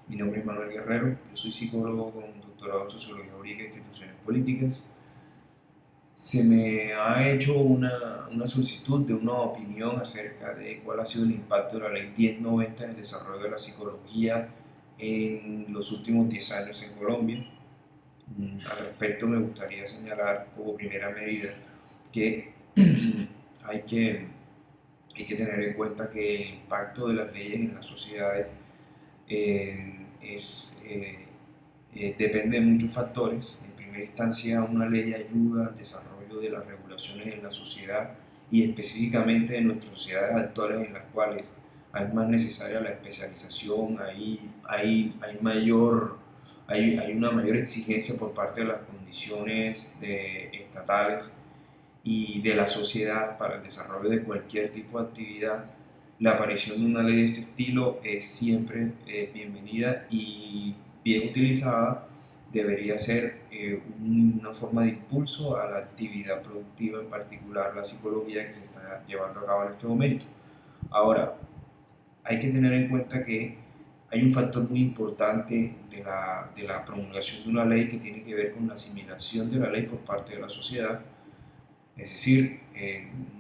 Mi nombre es Manuel Guerrero, yo soy psicólogo con un doctorado en Sociología Jurídica e Instituciones Políticas. Se me ha hecho una solicitud de una opinión acerca de cuál ha sido el impacto de la Ley 1090 en el desarrollo de la psicología en los últimos 10 años en Colombia. Al respecto me gustaría señalar como primera medida que hay que, hay que tener en cuenta que el impacto de las leyes en las sociedades depende de muchos factores. En primera instancia, una ley ayuda al desarrollo de las regulaciones en la sociedad y específicamente en nuestras sociedades actuales en las cuales es más necesaria la especialización, hay una mayor exigencia por parte de las condiciones estatales y de la sociedad para el desarrollo de cualquier tipo de actividad. La aparición de una ley de este estilo es siempre bienvenida y bien utilizada debería ser una forma de impulso a la actividad productiva, en particular la psicología que se está llevando a cabo en este momento. Ahora, hay que tener en cuenta que hay un factor muy importante de la promulgación de una ley que tiene que ver con la asimilación de la ley por parte de la sociedad. Es decir,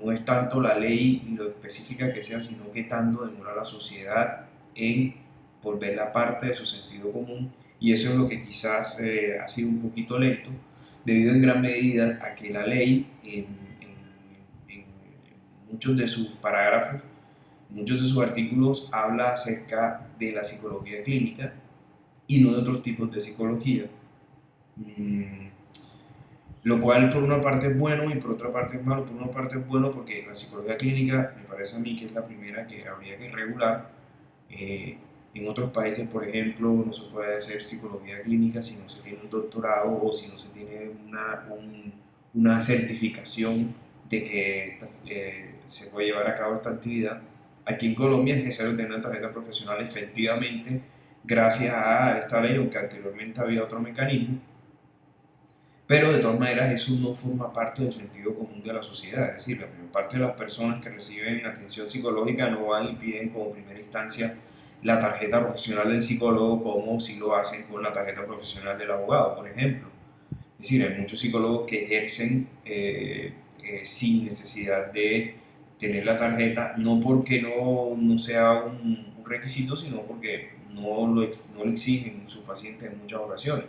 no es tanto la ley y lo específica que sea, sino que tanto demora la sociedad en volver la parte de su sentido común, y eso es lo que quizás ha sido un poquito lento, debido en gran medida a que la ley en muchos de sus parágrafos, muchos de sus artículos habla acerca de la psicología clínica y no de otros tipos de psicología. Mm, lo cual por una parte es bueno y por otra parte es malo. Por una parte es bueno porque la psicología clínica me parece a mí que es la primera que habría que regular. En otros países, por ejemplo, no se puede hacer psicología clínica si no se tiene un doctorado o si no se tiene una certificación de que se puede llevar a cabo esta actividad. Aquí en Colombia es necesario tener una tarjeta profesional efectivamente gracias a esta ley, aunque anteriormente había otro mecanismo, pero de todas maneras eso no forma parte del sentido común de la sociedad. Es decir, la mayor parte de las personas que reciben atención psicológica no van y piden como primera instancia la tarjeta profesional del psicólogo como si lo hacen con la tarjeta profesional del abogado, por ejemplo. Es decir, hay muchos psicólogos que ejercen sin necesidad de tener la tarjeta, no porque no sea un requisito, sino porque no lo exigen sus pacientes en muchas ocasiones.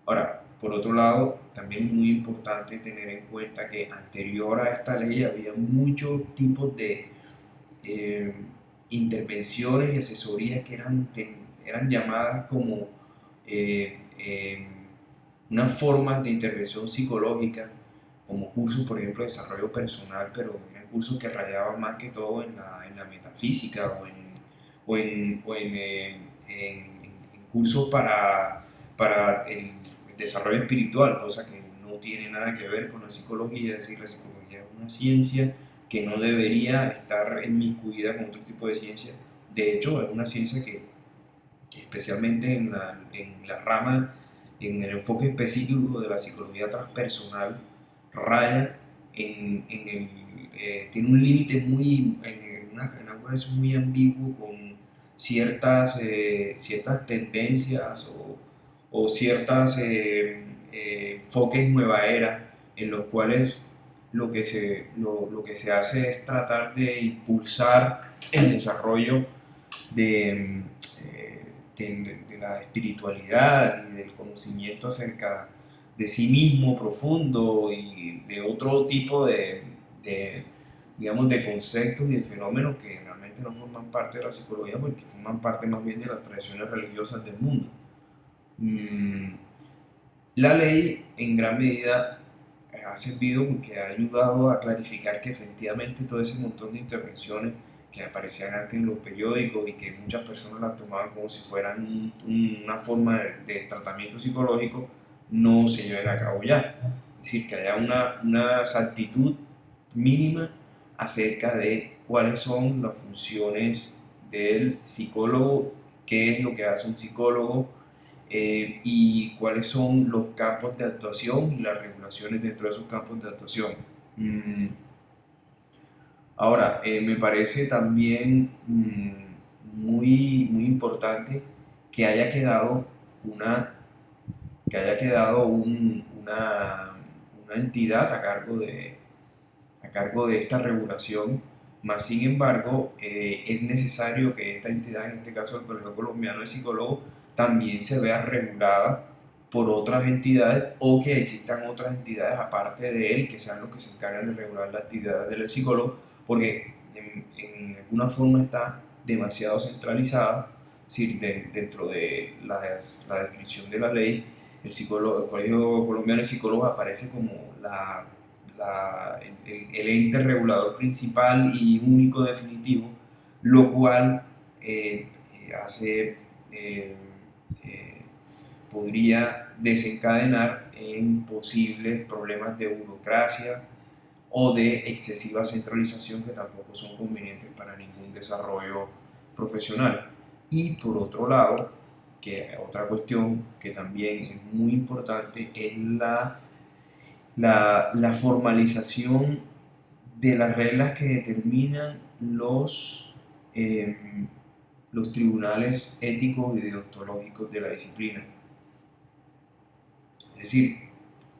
Ahora, por otro lado, también es muy importante tener en cuenta que anterior a esta ley había muchos tipos de eh, intervenciones y asesorías que eran llamadas como eh, eh, unas formas de intervención psicológica, como cursos, por ejemplo, de desarrollo personal, pero eran cursos que rayaban más que todo en la metafísica o en cursos para el desarrollo espiritual, cosa que no tiene nada que ver con la psicología. Es decir, la psicología es una ciencia que no debería estar inmiscuida con otro tipo de ciencia. De hecho, es una ciencia que, especialmente en la rama, en el enfoque específico de la psicología transpersonal, raya tiene un límite en algo es muy ambiguo con ciertas tendencias o ciertas enfoques nueva era en los cuales lo que se hace es tratar de impulsar el desarrollo de, de la espiritualidad y del conocimiento acerca de sí mismo profundo y de otro tipo de, digamos, de conceptos y de fenómenos que realmente no forman parte de la psicología porque forman parte más bien de las tradiciones religiosas del mundo. Mm, la ley en gran medida ha servido porque ha ayudado a clarificar que efectivamente todo ese montón de intervenciones que aparecían antes en los periódicos y que muchas personas las tomaban como si fueran una forma de tratamiento psicológico, no se lleven a cabo ya. Es decir, que haya una exactitud mínima acerca de cuáles son las funciones del psicólogo, qué es lo que hace un psicólogo, y cuáles son los campos de actuación y las regulaciones dentro de esos campos de actuación. Mm, Ahora, me parece también muy importante que haya quedado una, una entidad a cargo de esta regulación. Más sin embargo, es necesario que esta entidad, en este caso el Colegio Colombiano de Psicólogos, también se vea regulada por otras entidades, o que existan otras entidades aparte de él que sean los que se encargan de regular la actividad del psicólogo, porque en alguna forma está demasiado centralizada. Es decir, dentro de la descripción de la ley, el Colegio Colombiano de Psicólogos aparece como el ente regulador principal y único definitivo, lo cual hace, eh, eh, podría desencadenar en posibles problemas de burocracia o de excesiva centralización, que tampoco son convenientes para ningún desarrollo profesional. Y por otro lado, que otra cuestión que también es muy importante es la formalización de las reglas que determinan eh, los tribunales éticos y deontológicos de la disciplina. Es decir,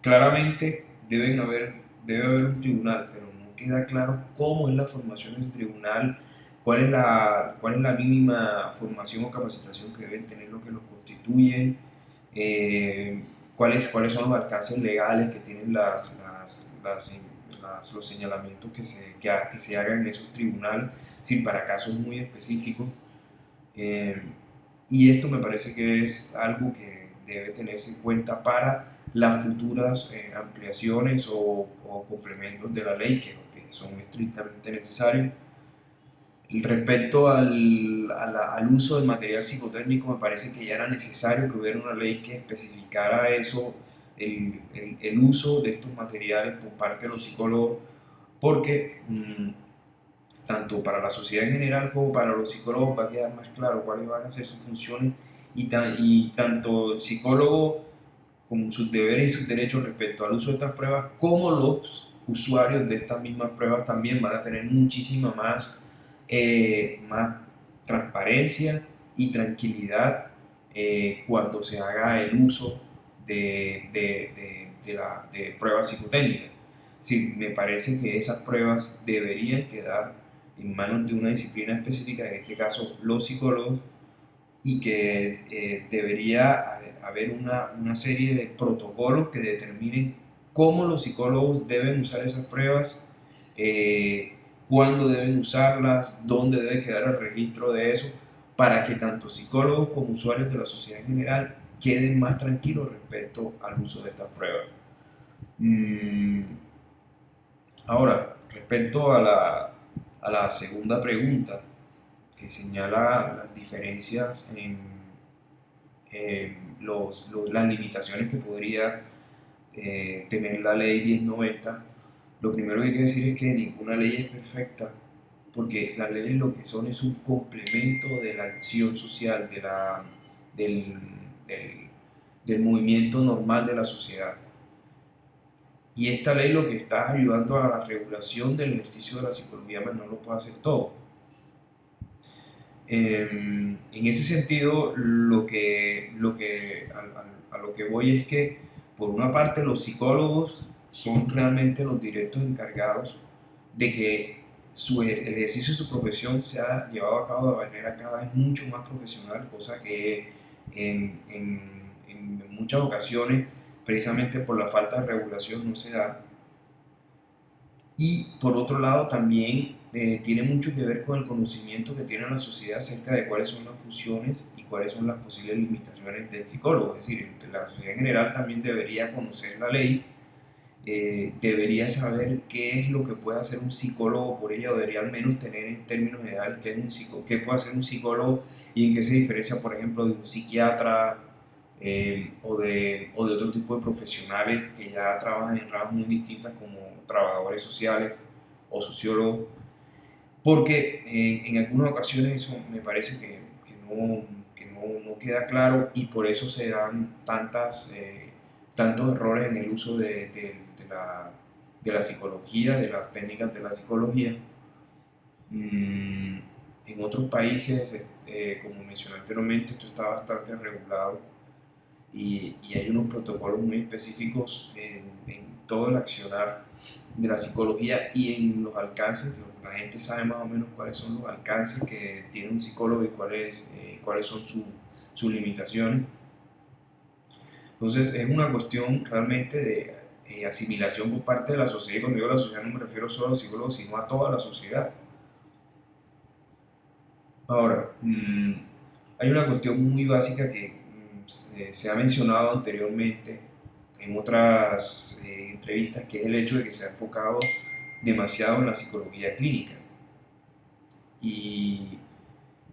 claramente debe haber un tribunal, pero no queda claro cómo es la formación de ese tribunal, cuál es la mínima formación o capacitación que deben tener los que los constituyen, eh, cuáles son los alcances legales que tienen los señalamientos que se hagan en esos tribunales, sin para casos muy específicos. Eh, y esto me parece que es algo que debe tenerse en cuenta para las futuras ampliaciones o complementos de la ley que son estrictamente necesarios. Respecto al uso del material psicotécnico, me parece que ya era necesario que hubiera una ley que especificara eso, el uso de estos materiales por parte de los psicólogos, porque tanto para la sociedad en general como para los psicólogos va a quedar más claro cuáles van a ser sus funciones, y tanto el psicólogo con sus deberes y sus derechos respecto al uso de estas pruebas, como los usuarios de estas mismas pruebas también van a tener muchísima más transparencia y tranquilidad cuando se haga el uso de pruebas psicotécnicas. Sí, me parece que esas pruebas deberían quedar en manos de una disciplina específica, en este caso los psicólogos, y que debería haber una serie de protocolos que determinen cómo los psicólogos deben usar esas pruebas, eh, cuándo deben usarlas, dónde debe quedar el registro de eso, para que tanto psicólogos como usuarios de la sociedad en general queden más tranquilos respecto al uso de estas pruebas. Mm, Ahora, respecto a la segunda pregunta, que señala las diferencias en las limitaciones que podría tener la ley 1090, lo primero que hay que decir es que ninguna ley es perfecta, porque las leyes lo que son es un complemento de la acción social, del, del, del movimiento normal de la sociedad. Y esta ley lo que está ayudando a la regulación del ejercicio de la psicología, pero no lo puede hacer todo. En ese sentido, a lo que voy es que, por una parte, los psicólogos son realmente los directos encargados de que el ejercicio de su profesión sea llevado a cabo de manera cada vez mucho más profesional, cosa que en muchas ocasiones, precisamente por la falta de regulación, no se da. Y por otro lado también tiene mucho que ver con el conocimiento que tiene la sociedad acerca de cuáles son las funciones y cuáles son las posibles limitaciones del psicólogo. Es decir, la sociedad en general también debería conocer la ley, debería saber qué es lo que puede hacer un psicólogo por ella, o debería al menos tener en términos generales qué puede hacer un psicólogo y en qué se diferencia, por ejemplo, de un psiquiatra, o de otro tipo de profesionales que ya trabajan en ramas muy distintas, como trabajadores sociales o sociólogos, porque en algunas ocasiones eso me parece no queda claro, y por eso se dan tantos errores en el uso de la psicología, de las técnicas de la psicología. En otros países como mencioné anteriormente, esto está bastante regulado y hay unos protocolos muy específicos en todo el accionar de la psicología y en los alcances. La gente sabe más o menos cuáles son los alcances que tiene un psicólogo y cuáles son sus limitaciones. Entonces es una cuestión realmente de asimilación por parte de la sociedad. Y cuando digo la sociedad no me refiero solo a los psicólogos, sino a toda la sociedad. Ahora, hay una cuestión muy básica que se ha mencionado anteriormente en otras entrevistas, que es el hecho de que se ha enfocado demasiado en la psicología clínica. Y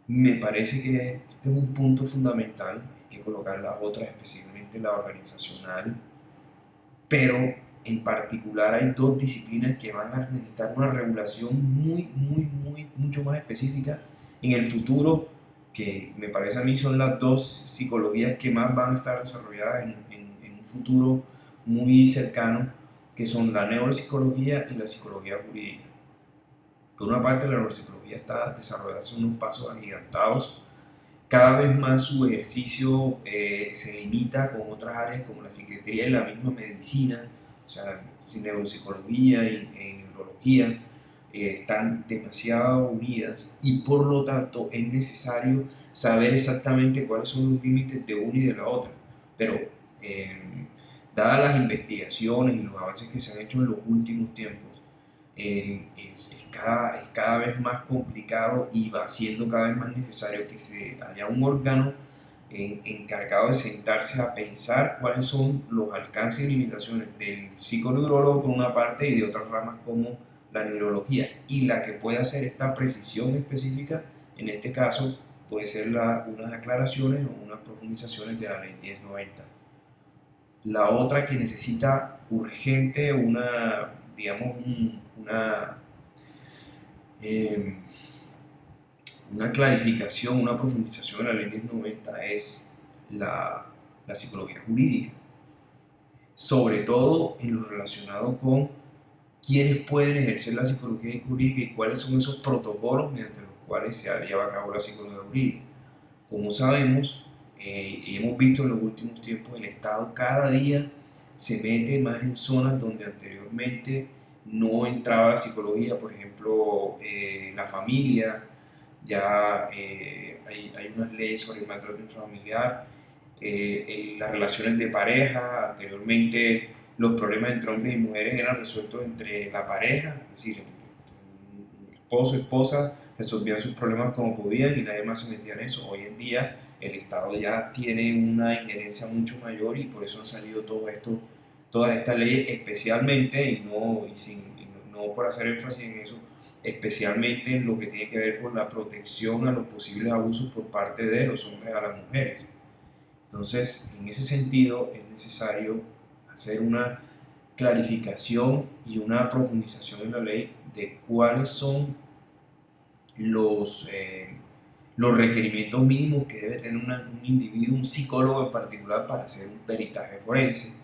me parece que este es un punto fundamental, hay que colocar las otras, especialmente la organizacional, pero en particular hay dos disciplinas que van a necesitar una regulación mucho más específica en el futuro, que me parece a mí son las dos psicologías que más van a estar desarrolladas en un futuro muy cercano, que son la neuropsicología y la psicología jurídica. Por una parte, la neuropsicología está desarrollándose unos pasos agigantados. Cada vez más su ejercicio se limita con otras áreas como la psiquiatría y la misma medicina, o sea, neuropsicología y neurología están demasiado unidas y por lo tanto es necesario saber exactamente cuáles son los límites de una y de la otra. Pero eh, dadas las investigaciones y los avances que se han hecho en los últimos tiempos, es cada vez más complicado y va siendo cada vez más necesario que se haya un órgano encargado de sentarse a pensar cuáles son los alcances y limitaciones del psiconeurólogo por una parte y de otras ramas como la neurología, y la que puede hacer esta precisión específica en este caso puede ser unas aclaraciones o unas profundizaciones de la ley 1090. La otra que necesita urgente digamos, eh, una clarificación, una profundización de la ley 1090 es la psicología jurídica, sobre todo en lo relacionado con quiénes pueden ejercer la psicología jurídica y cuáles son esos protocolos mediante los cuales se lleva a cabo la psicología jurídica. Como sabemos, y hemos visto en los últimos tiempos, el Estado cada día se mete más en zonas donde anteriormente no entraba la psicología, por ejemplo, la familia, ya hay unas leyes sobre el maltrato intrafamiliar, las relaciones de pareja, anteriormente los problemas entre hombres y mujeres eran resueltos entre la pareja, es decir, el esposo, esposa, resolvían sus problemas como podían y nadie más se metía en eso. Hoy en día el Estado ya tiene una injerencia mucho mayor y por eso han salido todas estas leyes, especialmente, no por hacer énfasis en eso, especialmente en lo que tiene que ver con la protección a los posibles abusos por parte de los hombres a las mujeres. Entonces, en ese sentido, es necesario hacer una clarificación y una profundización en la ley de cuáles son los requerimientos mínimos que debe tener un individuo, un psicólogo en particular, para hacer un peritaje forense,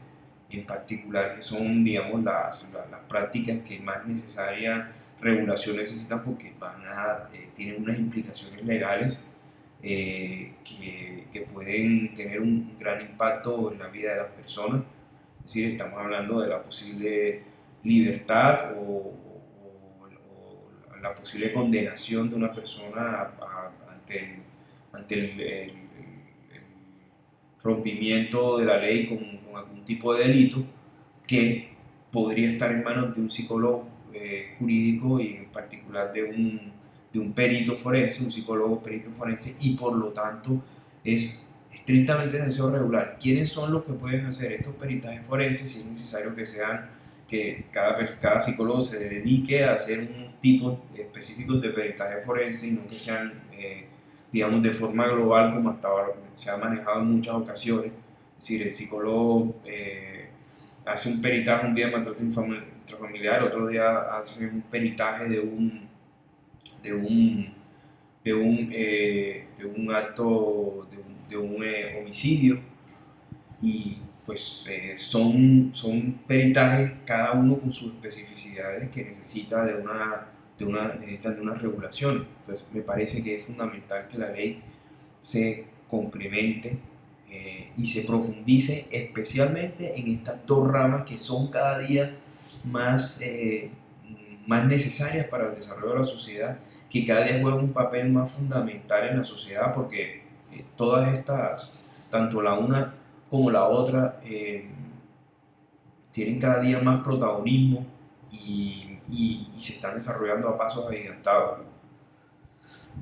en particular, que son, digamos, las prácticas que más necesaria regulación necesitan porque tienen unas implicaciones legales que pueden tener un gran impacto en la vida de las personas. Es decir, estamos hablando de la posible libertad o la posible condenación de una persona ante el rompimiento de la ley con algún tipo de delito que podría estar en manos de un psicólogo jurídico y en particular de un perito forense, un psicólogo perito forense, y por lo tanto es estrictamente necesario regular quiénes son los que pueden hacer estos peritajes forenses, si es necesario que cada psicólogo se dedique a hacer un tipo específico de peritaje forense y no que sean, digamos, de forma global como hasta ahora se ha manejado en muchas ocasiones. Es decir, el psicólogo hace un peritaje un día de maltrato intrafamiliar, otro día hace un peritaje de un, de un acto, de un homicidio, y pues son peritajes cada uno con sus especificidades que necesita necesitan de una regulación. Entonces me parece que es fundamental que la ley se complemente y se profundice especialmente en estas dos ramas que son cada día más, más necesarias para el desarrollo de la sociedad, que cada día juegan un papel más fundamental en la sociedad, porque todas estas, tanto la una como la otra, tienen cada día más protagonismo y se están desarrollando a pasos agigantados.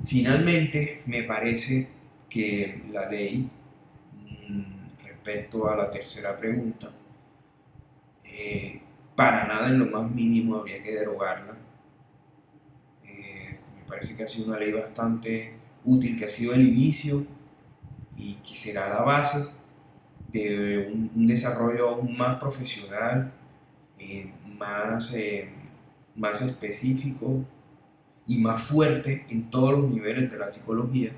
Finalmente, me parece que la ley, respecto a la tercera pregunta, para nada en lo más mínimo habría que derogarla. Me parece que ha sido una ley bastante útil, que ha sido el inicio y que será la base de un desarrollo aún más profesional, más, más específico y más fuerte en todos los niveles de la psicología.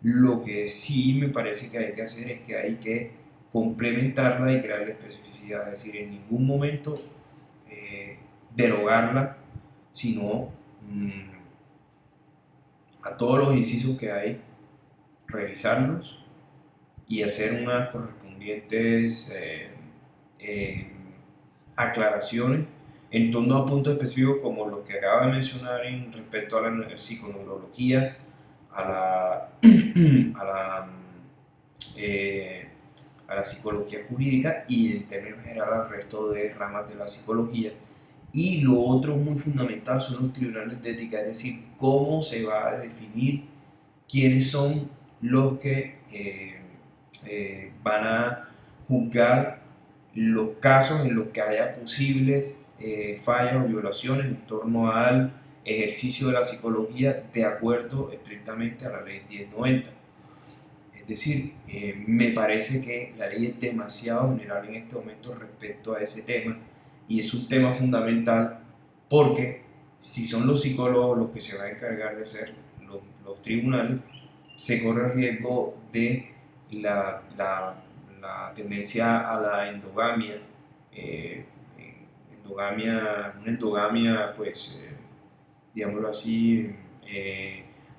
Lo que sí me parece que hay que hacer es que hay que complementarla y crearle especificidad, es decir, en ningún momento derogarla, sino a todos los incisos que hay, revisarlos y hacer unas correspondientes eh, aclaraciones en torno a puntos específicos como los que acabo de mencionar en respecto a la psiconeurología, a la, a la, eh, a la psicología jurídica y en términos generales al resto de ramas de la psicología. Y lo otro muy fundamental son los tribunales de ética, es decir, cómo se va a definir quiénes son los que van a juzgar los casos en los que haya posibles fallas o violaciones en torno al ejercicio de la psicología de acuerdo estrictamente a la ley 1090. Es decir, me parece que la ley es demasiado general en este momento respecto a ese tema y es un tema fundamental porque si son los psicólogos los que se van a encargar de hacer los tribunales, se corre el riesgo de la tendencia a la endogamia, eh, una endogamia, pues, digámoslo así,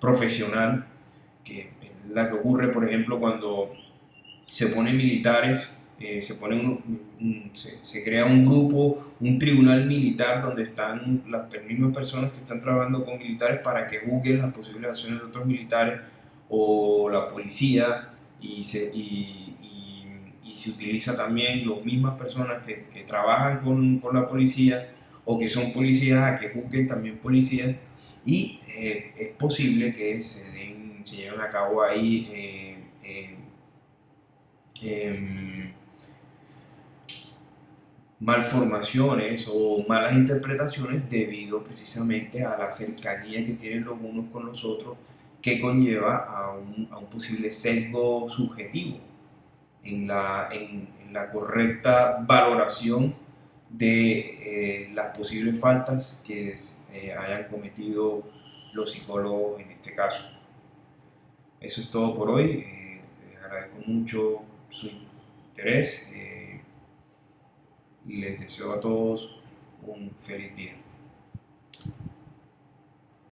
profesional, que es la que ocurre, por ejemplo, cuando se ponen militares, se crea un grupo, un tribunal militar donde están las mismas personas que están trabajando con militares para que juzguen las posibles acciones de otros militares o la policía y se utiliza también las mismas personas que trabajan con la policía o que son policías a que juzguen también policías y es posible que se lleven a cabo ahí eh, malformaciones o malas interpretaciones debido precisamente a la cercanía que tienen los unos con los otros que conlleva a un posible sesgo subjetivo en la correcta valoración de las posibles faltas que hayan cometido los psicólogos en este caso. Eso es todo por hoy. Les agradezco mucho su interés y les deseo a todos un feliz día.